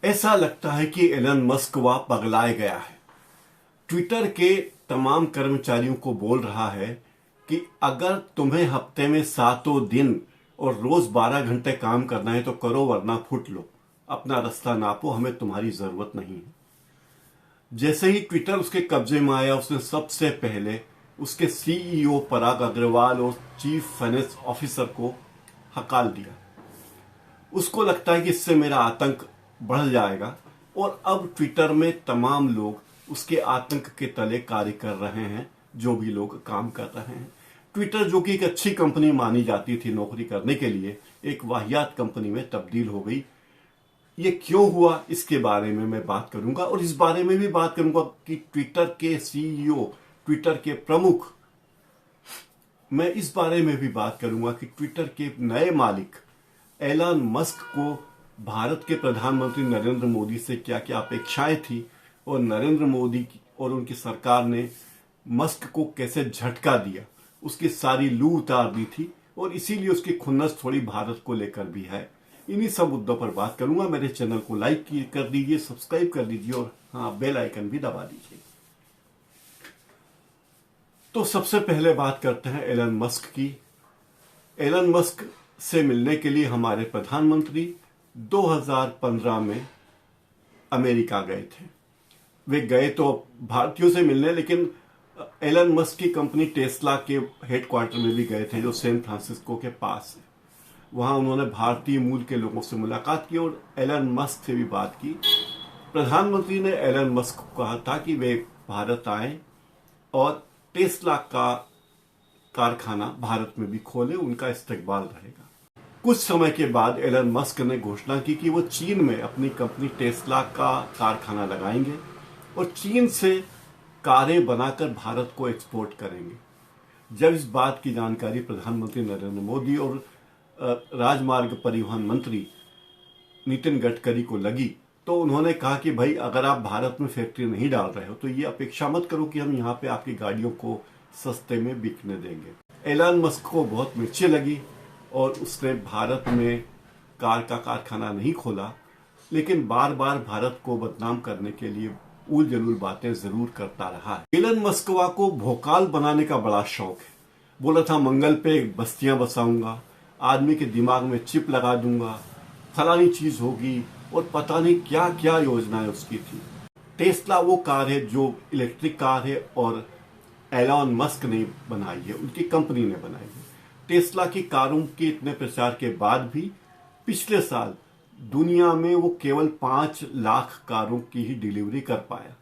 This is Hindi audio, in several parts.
ऐसा लगता है कि एलन मस्क वह पगलाए गया है। ट्विटर के तमाम कर्मचारियों को बोल रहा है कि अगर तुम्हें हफ्ते में 7 दिन और रोज 12 घंटे काम करना है तो करो, वरना फुट लो, अपना रास्ता नापो, हमें तुम्हारी जरूरत नहीं है। जैसे ही ट्विटर उसके कब्जे में आया, उसने सबसे पहले उसके सीईओ पराग अग्रवाल और चीफ फाइनेंस ऑफिसर को हकाल दिया। उसको लगता है कि इससे मेरा आतंक बढ़ जाएगा, और अब ट्विटर में तमाम लोग उसके आतंक के तले कार्य कर रहे हैं, जो भी लोग काम कर रहे हैं। ट्विटर जो कि एक अच्छी कंपनी मानी जाती थी नौकरी करने के लिए, एक वाहियात कंपनी में तब्दील हो गई। ये क्यों हुआ, इसके बारे में मैं बात करूंगा, और इस बारे में भी बात करूंगा कि ट्विटर के सीईओ, ट्विटर के प्रमुख, मैं इस बारे में भी बात करूंगा कि ट्विटर के नए मालिक एलन मस्क को भारत के प्रधानमंत्री नरेंद्र मोदी से क्या क्या अपेक्षाएं थी, और नरेंद्र मोदी और उनकी सरकार ने मस्क को कैसे झटका दिया, उसकी सारी लू उतार दी थी, और इसीलिए उसकी खुन्नस थोड़ी भारत को लेकर भी है। इन्हीं सब मुद्दों पर बात करूंगा। मेरे चैनल को लाइक कर दीजिए, सब्सक्राइब कर दीजिए, और हाँ, बेल आइकन भी दबा दीजिए। तो सबसे पहले बात करते हैं एलन मस्क की। एलन मस्क से मिलने के लिए हमारे प्रधानमंत्री 2015 में अमेरिका गए थे। वे गए तो भारतीयों से मिलने, लेकिन एलन मस्क की कंपनी टेस्ला के हेडक्वार्टर में भी गए थे, जो सैन फ्रांसिस्को के पास है। वहां उन्होंने भारतीय मूल के लोगों से मुलाकात की और एलन मस्क से भी बात की। प्रधानमंत्री ने एलन मस्क को कहा था कि वे भारत आए और टेस्ला का कारखाना भारत में भी खोले, उनका इस्तकबाल रहेगा। कुछ समय के बाद एलन मस्क ने घोषणा की कि वो चीन में अपनी कंपनी टेस्ला का कारखाना लगाएंगे और चीन से कारें बनाकर भारत को एक्सपोर्ट करेंगे। जब इस बात की जानकारी प्रधानमंत्री नरेंद्र मोदी और राजमार्ग परिवहन मंत्री नितिन गडकरी को लगी, तो उन्होंने कहा कि भाई, अगर आप भारत में फैक्ट्री नहीं डाल रहे हो तो ये अपेक्षा मत करो कि हम यहाँ पे आपकी गाड़ियों को सस्ते में बिकने देंगे। एलन मस्क को बहुत मिर्ची लगी और उसने भारत में कार का कारखाना नहीं खोला, लेकिन बार बार भारत को बदनाम करने के लिए उल जलूल बातें जरूर करता रहा है। एलन मस्क को भोकाल बनाने का बड़ा शौक है। बोला था मंगल पे बस्तियां बसाऊंगा, आदमी के दिमाग में चिप लगा दूंगा, फलानी चीज होगी, और पता नहीं क्या क्या योजनाएं उसकी थी। टेस्ला वो कार है जो इलेक्ट्रिक कार है, और एलन मस्क ने बनाई है, उनकी कंपनी ने बनाई है। टेस्ला की कारों के इतने प्रचार के बाद भी पिछले साल दुनिया में वो केवल 5 लाख कारों की ही डिलीवरी कर पाया।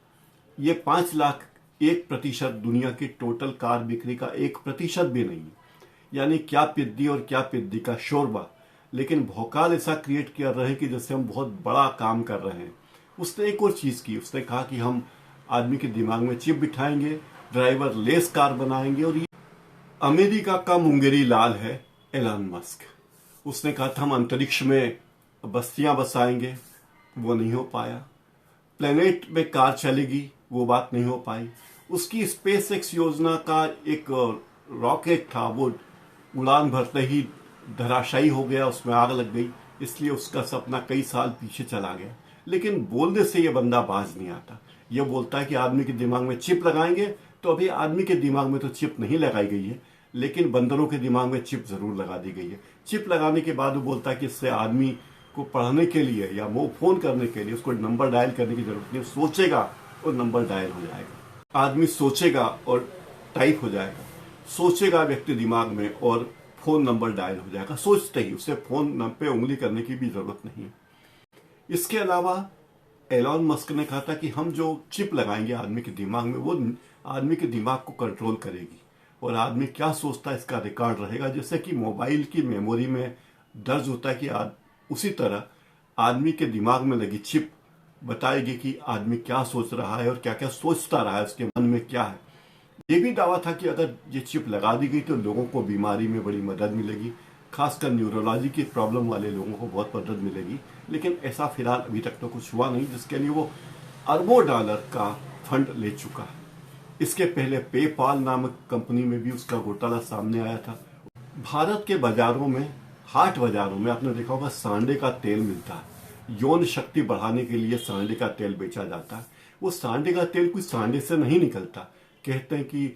ये 5 लाख 1% दुनिया की टोटल कार बिक्री का 1% भी नहीं है। यानी क्या पिद्दी और क्या पिद्दी का शोरबा, लेकिन भौकाल ऐसा क्रिएट कर रहे हैं कि जैसे हम बहुत बड़ा काम कर रहे हैं। उसने एक और चीज की, उसने कहा कि हम आदमी के दिमाग में चिप बिठाएंगे, ड्राइवर लेस कार बनाएंगे, और ये अमेरिका का मुंगेरी लाल है एलन मस्क। उसने कहा था हम अंतरिक्ष में बस्तियां बसाएंगे, वो नहीं हो पाया। प्लेनेट में कार चलेगी, वो बात नहीं हो पाई। उसकी स्पेस एक्स योजना का एक रॉकेट था, वो उड़ान भरते ही धराशायी हो गया, उसमें आग लग गई, इसलिए उसका सपना कई साल पीछे चला गया। लेकिन बोलने से ये बंदा बाज नहीं आता। ये बोलता है कि आदमी के दिमाग में चिप लगाएंगे, तो अभी आदमी के दिमाग में तो चिप नहीं लगाई गई है, लेकिन बंदरों के दिमाग में चिप जरूर लगा दी गई है। चिप लगाने के बाद वो बोलता है कि इससे आदमी को पढ़ने के लिए या वो फोन करने के लिए उसको नंबर डायल करने की जरूरत नहीं, सोचेगा और नंबर डायल हो जाएगा। आदमी सोचेगा और टाइप हो जाएगा, सोचेगा व्यक्ति दिमाग में और फोन नंबर डायल हो जाएगा सोचते ही, उसे फोन पे उंगली करने की भी जरूरत नहीं। इसके अलावा एलन मस्क ने कहा था कि हम जो चिप लगाएंगे आदमी के दिमाग में, वो आदमी के दिमाग को कंट्रोल करेगी, और आदमी क्या सोचता है इसका रिकॉर्ड रहेगा। जैसे कि मोबाइल की मेमोरी में दर्ज होता है कि उसी तरह आदमी के दिमाग में लगी चिप बताएगी कि आदमी क्या सोच रहा है और क्या क्या सोचता रहा है, उसके मन में क्या है। ये भी दावा था कि अगर ये चिप लगा दी गई तो लोगों को बीमारी में बड़ी मदद मिलेगी, खासकर न्यूरोलॉजी की प्रॉब्लम वाले लोगों को बहुत मदद मिलेगी। लेकिन ऐसा फिलहाल अभी तक तो कुछ हुआ नहीं, जिसके लिए वो अरबों डॉलर का फंड ले चुका है। इसके पहले पेपाल नामक कंपनी में भी उसका घोटाला सामने आया था। भारत के बाजारों में, हाट बाजारों में आपने देखा होगा सांडे का तेल मिलता है। यौन शक्ति बढ़ाने के लिए सांडे का तेल बेचा जाता है। वो सांडे का तेल कोई सांडे से नहीं निकलता। कहते हैं कि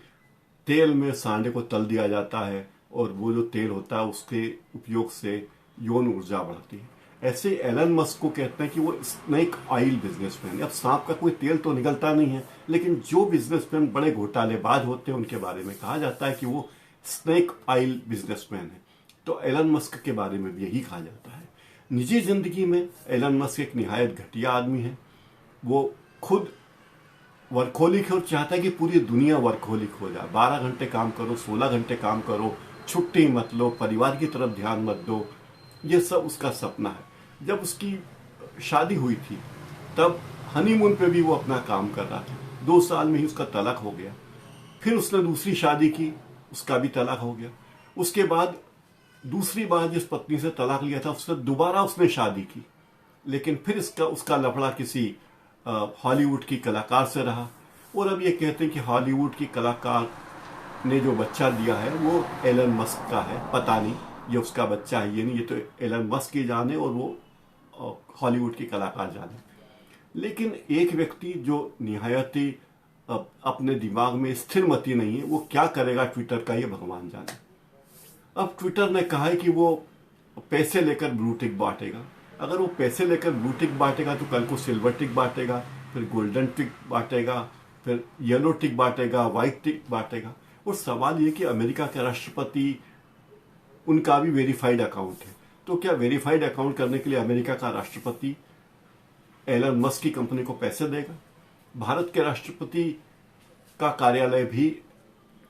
तेल में सांडे को तल दिया जाता है और वो जो तेल होता है उसके उपयोग से यौन ऊर्जा बढ़ती है। ऐसे एलन मस्क को कहते हैं कि वो स्नेक ऑयल बिजनेसमैन। अब सांप का कोई तेल तो निकलता नहीं है, लेकिन जो बिजनेसमैन बड़े घोटालेबाज होते हैं उनके बारे में कहा जाता है कि वो स्नेक ऑयल बिजनेसमैन है। तो एलन मस्क के बारे में भी यही कहा जाता है। निजी जिंदगी में एलन मस्क एक निहायत घटिया आदमी है। वो खुद वर्कहोलिक है और चाहता है कि पूरी दुनिया वर्कहोलिक हो जाए। 12 घंटे काम करो, 16 घंटे काम करो, छुट्टी मत लो, परिवार की तरफ ध्यान मत दो। ये सब उसका सपना है। जब उसकी शादी हुई थी तब हनीमून पे भी वो अपना काम कर रहा था। 2 साल में ही उसका तलाक हो गया। फिर उसने दूसरी शादी की, उसका भी तलाक हो गया। उसके बाद दूसरी बार जिस पत्नी से तलाक लिया था उससे दोबारा उसने शादी की, लेकिन फिर उसका लफड़ा किसी हॉलीवुड की कलाकार से रहा। और अब ये कहते हैं कि हॉलीवुड की कलाकार ने जो बच्चा दिया है वो एलन मस्क का है। पता नहीं ये उसका बच्चा है, ये नहीं, ये तो एलन मस्क ही जाने और वो हॉलीवुड की कलाकार जाने। लेकिन एक व्यक्ति जो निहायत ही अपने दिमाग में स्थिरमति नहीं है, वो क्या करेगा ट्विटर का, ये भगवान जाने। अब ट्विटर ने कहा है कि वो पैसे लेकर ब्लू टिक बांटेगा। अगर वो पैसे लेकर ब्लू टिक बांटेगा तो कल को सिल्वर टिक बांटेगा, फिर गोल्डन टिक बांटेगा, फिर येलो टिक बांटेगा, व्हाइट टिक बांटेगा। और सवाल ये कि अमेरिका के राष्ट्रपति, उनका भी वेरीफाइड अकाउंट है। तो क्या वेरीफाइड अकाउंट करने के लिए अमेरिका का राष्ट्रपति एलन मस्क की कंपनी को पैसे देगा? भारत के राष्ट्रपति का कार्यालय भी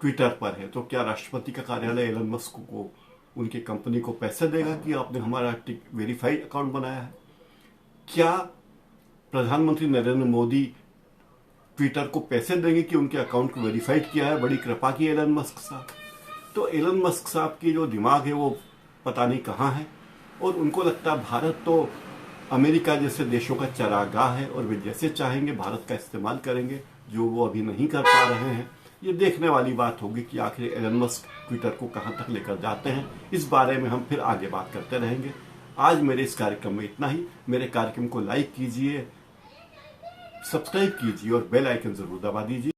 ट्विटर पर है, तो क्या राष्ट्रपति का कार्यालय एलन मस्क को, उनकी कंपनी को पैसे देगा कि आपने हमारा वेरीफाइड अकाउंट बनाया है? क्या प्रधानमंत्री नरेंद्र मोदी ट्विटर को पैसे देंगे कि उनके अकाउंट को वेरीफाइड किया है? बड़ी कृपा की एलन मस्क साहब। तो एलन मस्क साहब की जो दिमाग है वो पता नहीं कहाँ है, और उनको लगता है भारत तो अमेरिका जैसे देशों का चरागाह है और वे जैसे चाहेंगे भारत का इस्तेमाल करेंगे, जो वो अभी नहीं कर पा रहे हैं। ये देखने वाली बात होगी कि आखिर एलन मस्क ट्विटर को कहां तक लेकर जाते हैं। इस बारे में हम फिर आगे बात करते रहेंगे। आज मेरे इस कार्यक्रम में इतना ही। मेरे कार्यक्रम को लाइक कीजिए, सब्सक्राइब कीजिए और बेल आइकन जरूर दबा दीजिए।